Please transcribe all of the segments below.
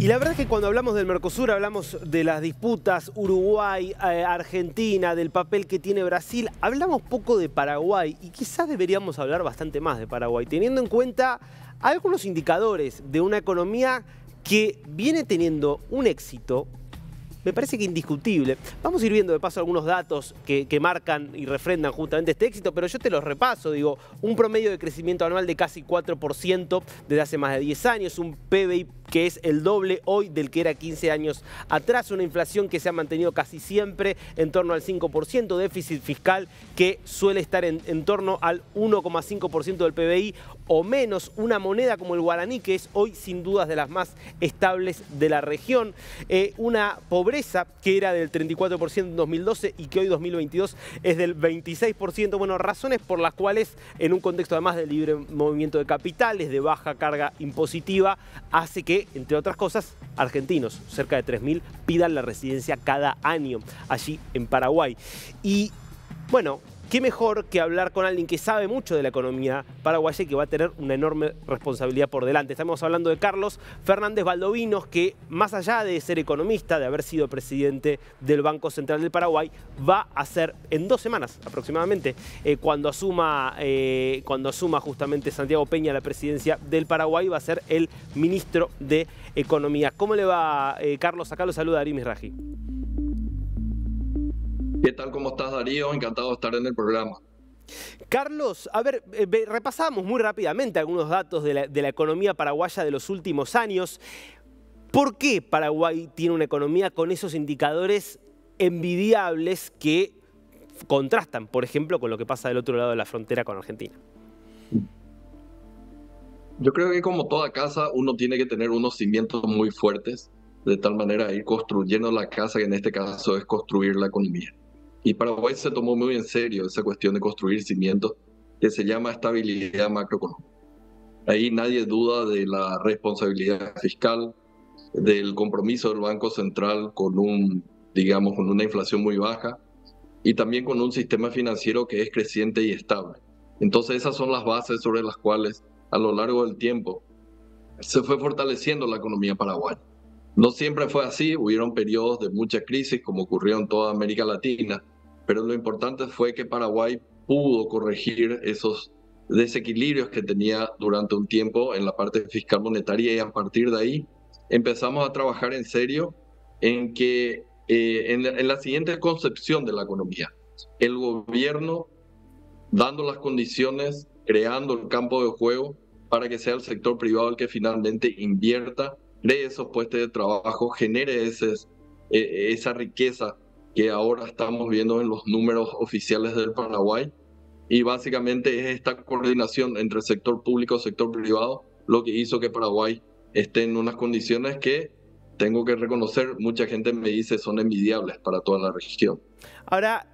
Y la verdad es que cuando hablamos del Mercosur hablamos de las disputas Uruguay, Argentina, del papel que tiene Brasil. Hablamos poco de Paraguay y quizás deberíamos hablar bastante más de Paraguay, teniendo en cuenta algunos indicadores de una economía que viene teniendo un éxito, me parece que indiscutible. Vamos a ir viendo de paso algunos datos que marcan y refrendan justamente este éxito, pero yo te los repaso. Digo, un promedio de crecimiento anual de casi 4% desde hace más de 10 años, un PBI que es el doble hoy del que era 15 años atrás, una inflación que se ha mantenido casi siempre en torno al 5%, déficit fiscal que suele estar en torno al 1,5% del PBI o menos, una moneda como el guaraní que es hoy sin dudas de las más estables de la región, una pobreza que era del 34% en 2012 y que hoy 2022 es del 26%, bueno, razones por las cuales en un contexto además de libre movimiento de capitales, de baja carga impositiva, hace que, entre otras cosas, argentinos, cerca de 3.000, pidan la residencia cada año allí en Paraguay. Y bueno, qué mejor que hablar con alguien que sabe mucho de la economía paraguaya y que va a tener una enorme responsabilidad por delante. Estamos hablando de Carlos Fernández Valdovinos, que más allá de ser economista, de haber sido presidente del Banco Central del Paraguay, va a ser en 2 semanas aproximadamente, cuando asuma justamente Santiago Peña la presidencia del Paraguay, va a ser el ministro de Economía. ¿Cómo le va, Carlos? Acá lo saluda Ari Misraji. ¿Qué tal? ¿Cómo estás, Darío? Encantado de estar en el programa. Carlos, a ver, repasamos muy rápidamente algunos datos de la economía paraguaya de los últimos años. ¿Por qué Paraguay tiene una economía con esos indicadores envidiables que contrastan, por ejemplo, con lo que pasa del otro lado de la frontera con Argentina? Yo creo que como toda casa, uno tiene que tener unos cimientos muy fuertes, de tal manera ir construyendo la casa, que en este caso es construir la economía. Y Paraguay se tomó muy en serio esa cuestión de construir cimientos, que se llama estabilidad macroeconómica. Ahí nadie duda de la responsabilidad fiscal, del compromiso del Banco Central con con una inflación muy baja y también con un sistema financiero que es creciente y estable. Entonces esas son las bases sobre las cuales a lo largo del tiempo se fue fortaleciendo la economía paraguaya. No siempre fue así, hubieron periodos de mucha crisis como ocurrió en toda América Latina, pero lo importante fue que Paraguay pudo corregir esos desequilibrios que tenía durante un tiempo en la parte fiscal monetaria y a partir de ahí empezamos a trabajar en serio en la siguiente concepción de la economía. El gobierno dando las condiciones, creando el campo de juego para que sea el sector privado el que finalmente invierta, cree esos puestos de trabajo, genere esa riqueza que ahora estamos viendo en los números oficiales del Paraguay. Y básicamente es esta coordinación entre el sector público y el sector privado lo que hizo que Paraguay esté en unas condiciones que, tengo que reconocer, mucha gente me dice son envidiables para toda la región. Ahora,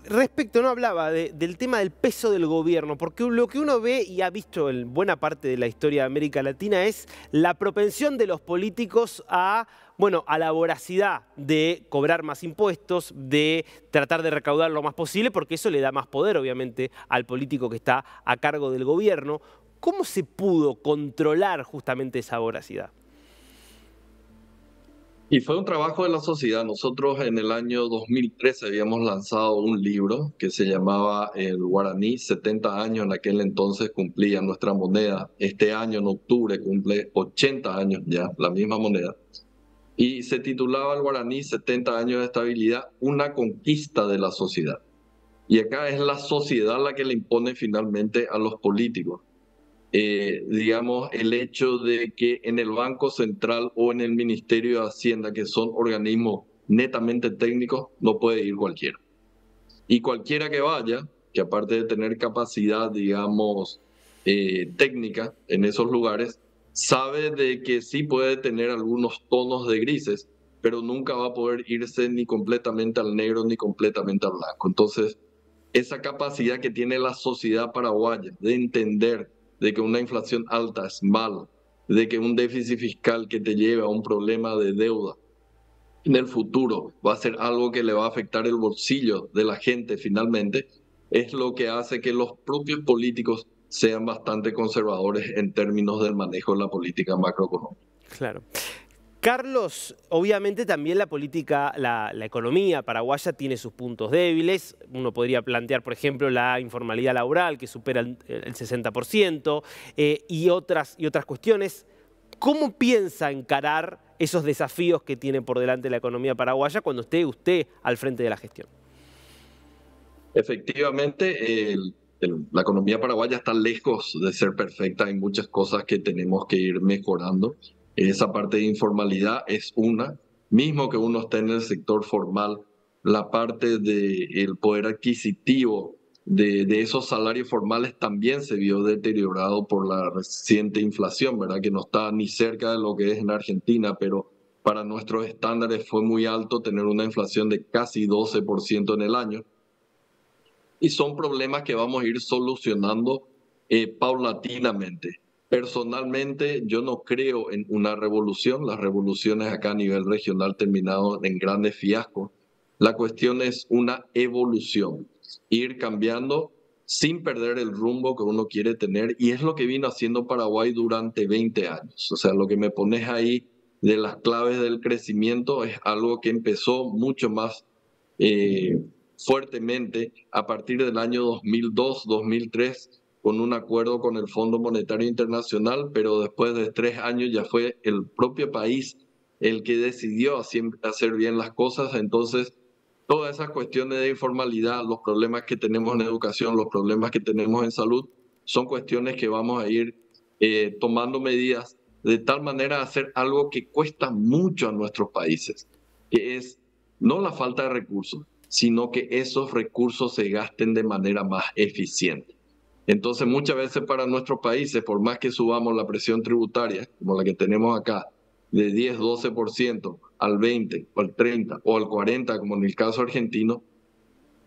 respecto, no hablaba del tema del peso del gobierno, porque lo que uno ve y ha visto en buena parte de la historia de América Latina es la propensión de los políticos a la voracidad de cobrar más impuestos, de tratar de recaudar lo más posible, porque eso le da más poder, obviamente, al político que está a cargo del gobierno. ¿Cómo se pudo controlar justamente esa voracidad? Y fue un trabajo de la sociedad. Nosotros en el año 2013 habíamos lanzado un libro que se llamaba El Guaraní, 70 años en aquel entonces cumplía nuestra moneda. Este año en octubre cumple 80 años ya, la misma moneda. Y se titulaba El Guaraní, 70 años de estabilidad, una conquista de la sociedad. Y acá es la sociedad la que le impone finalmente a los políticos. El hecho de que en el Banco Central o en el Ministerio de Hacienda, que son organismos netamente técnicos, no puede ir cualquiera. Y cualquiera que vaya, que aparte de tener capacidad, técnica en esos lugares, sabe de que sí puede tener algunos tonos de grises, pero nunca va a poder irse ni completamente al negro ni completamente al blanco. Entonces, esa capacidad que tiene la sociedad paraguaya de entender de que una inflación alta es malo, de que un déficit fiscal que te lleve a un problema de deuda en el futuro va a ser algo que le va a afectar el bolsillo de la gente finalmente, es lo que hace que los propios políticos sean bastante conservadores en términos del manejo de la política macroeconómica. Claro. Carlos, obviamente también la política, la economía paraguaya tiene sus puntos débiles. Uno podría plantear, por ejemplo, la informalidad laboral que supera el 60% y otras cuestiones. ¿Cómo piensa encarar esos desafíos que tiene por delante la economía paraguaya cuando esté usted al frente de la gestión? Efectivamente, la economía paraguaya está lejos de ser perfecta. Hay muchas cosas que tenemos que ir mejorando. Esa parte de informalidad es una. Mismo que uno esté en el sector formal, la parte del poder adquisitivo de esos salarios formales también se vio deteriorado por la reciente inflación, ¿verdad? Que no está ni cerca de lo que es en Argentina, pero para nuestros estándares fue muy alto tener una inflación de casi 12% en el año. Y son problemas que vamos a ir solucionando paulatinamente. Personalmente, yo no creo en una revolución. Las revoluciones acá a nivel regional terminaron en grandes fiascos. La cuestión es una evolución, ir cambiando sin perder el rumbo que uno quiere tener. Y es lo que vino haciendo Paraguay durante 20 años. O sea, lo que me pones ahí de las claves del crecimiento es algo que empezó mucho más fuertemente a partir del año 2002-2003 con un acuerdo con el Fondo Monetario Internacional, pero después de 3 años ya fue el propio país el que decidió hacer bien las cosas. Entonces, todas esas cuestiones de informalidad, los problemas que tenemos en educación, los problemas que tenemos en salud, son cuestiones que vamos a ir tomando medidas de tal manera a hacer algo que cuesta mucho a nuestros países, que es no la falta de recursos, sino que esos recursos se gasten de manera más eficiente. Entonces, muchas veces para nuestros países, por más que subamos la presión tributaria, como la que tenemos acá, de 10-12% al 20% o al 30% o al 40%, como en el caso argentino,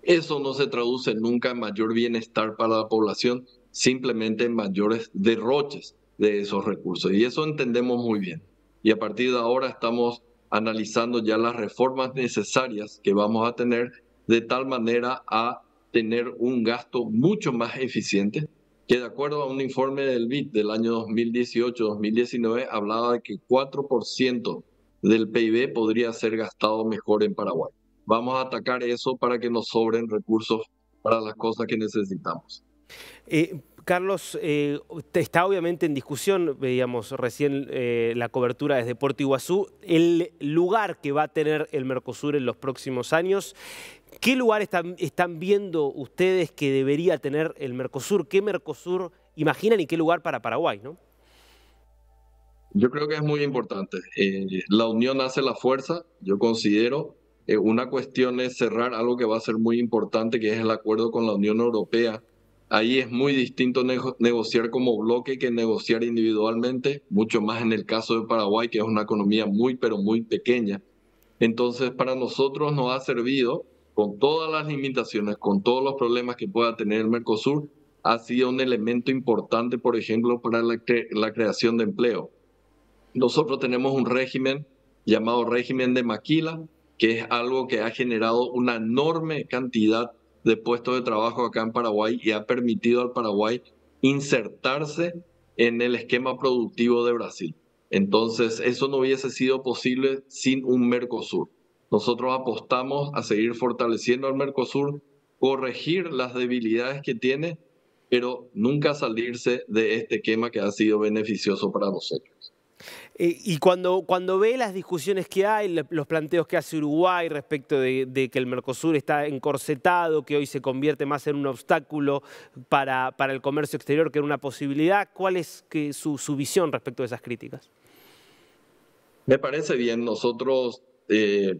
eso no se traduce nunca en mayor bienestar para la población, simplemente en mayores derroches de esos recursos. Y eso entendemos muy bien. Y a partir de ahora estamos analizando ya las reformas necesarias que vamos a tener de tal manera a tener un gasto mucho más eficiente, que de acuerdo a un informe del BID del año 2018-2019 hablaba de que 4% del PIB podría ser gastado mejor en Paraguay. Vamos a atacar eso para que nos sobren recursos para las cosas que necesitamos. Carlos, está obviamente en discusión, veíamos recién la cobertura desde Puerto Iguazú, el lugar que va a tener el Mercosur en los próximos años. ¿Qué lugar están viendo ustedes que debería tener el Mercosur? ¿Qué Mercosur imaginan y qué lugar para Paraguay, ¿no? Yo creo que es muy importante. La unión hace la fuerza, yo considero. Una cuestión es cerrar algo que va a ser muy importante, que es el acuerdo con la Unión Europea. Ahí es muy distinto negociar como bloque que negociar individualmente, mucho más en el caso de Paraguay, que es una economía muy, pero muy pequeña. Entonces, para nosotros nos ha servido, con todas las limitaciones, con todos los problemas que pueda tener el Mercosur, ha sido un elemento importante, por ejemplo, para la creación de empleo. Nosotros tenemos un régimen llamado régimen de Maquila, que es algo que ha generado una enorme cantidad de puestos de trabajo acá en Paraguay y ha permitido al Paraguay insertarse en el esquema productivo de Brasil. Entonces, eso no hubiese sido posible sin un Mercosur. Nosotros apostamos a seguir fortaleciendo al Mercosur, corregir las debilidades que tiene, pero nunca salirse de este esquema que ha sido beneficioso para nosotros. Y cuando ve las discusiones que hay, los planteos que hace Uruguay respecto de que el Mercosur está encorsetado, que hoy se convierte más en un obstáculo para el comercio exterior que en una posibilidad, ¿cuál es su visión respecto de esas críticas? Me parece bien. Nosotros,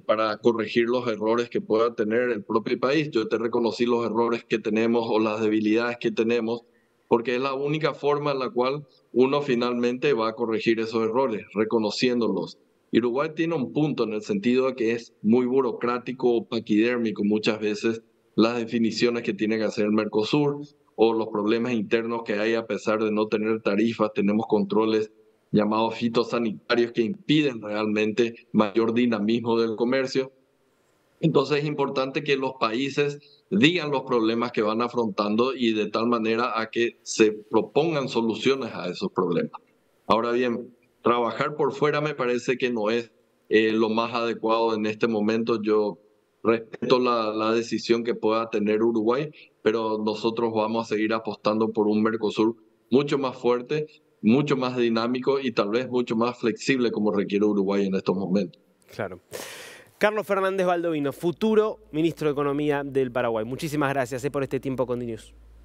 para corregir los errores que pueda tener el propio país, yo te reconocí los errores que tenemos o las debilidades que tenemos, porque es la única forma en la cual uno finalmente va a corregir esos errores, reconociéndolos. Uruguay tiene un punto en el sentido de que es muy burocrático o paquidérmico muchas veces las definiciones que tiene que hacer el Mercosur o los problemas internos que hay a pesar de no tener tarifas, tenemos controles llamados fitosanitarios que impiden realmente mayor dinamismo del comercio. Entonces es importante que los países digan los problemas que van afrontando y de tal manera a que se propongan soluciones a esos problemas. Ahora bien, trabajar por fuera me parece que no es lo más adecuado en este momento. Yo respeto la decisión que pueda tener Uruguay, pero nosotros vamos a seguir apostando por un Mercosur mucho más fuerte, mucho más dinámico y tal vez mucho más flexible como requiere Uruguay en estos momentos. Claro. Carlos Fernández Baldovino, futuro ministro de Economía del Paraguay. Muchísimas gracias por este tiempo con DNews.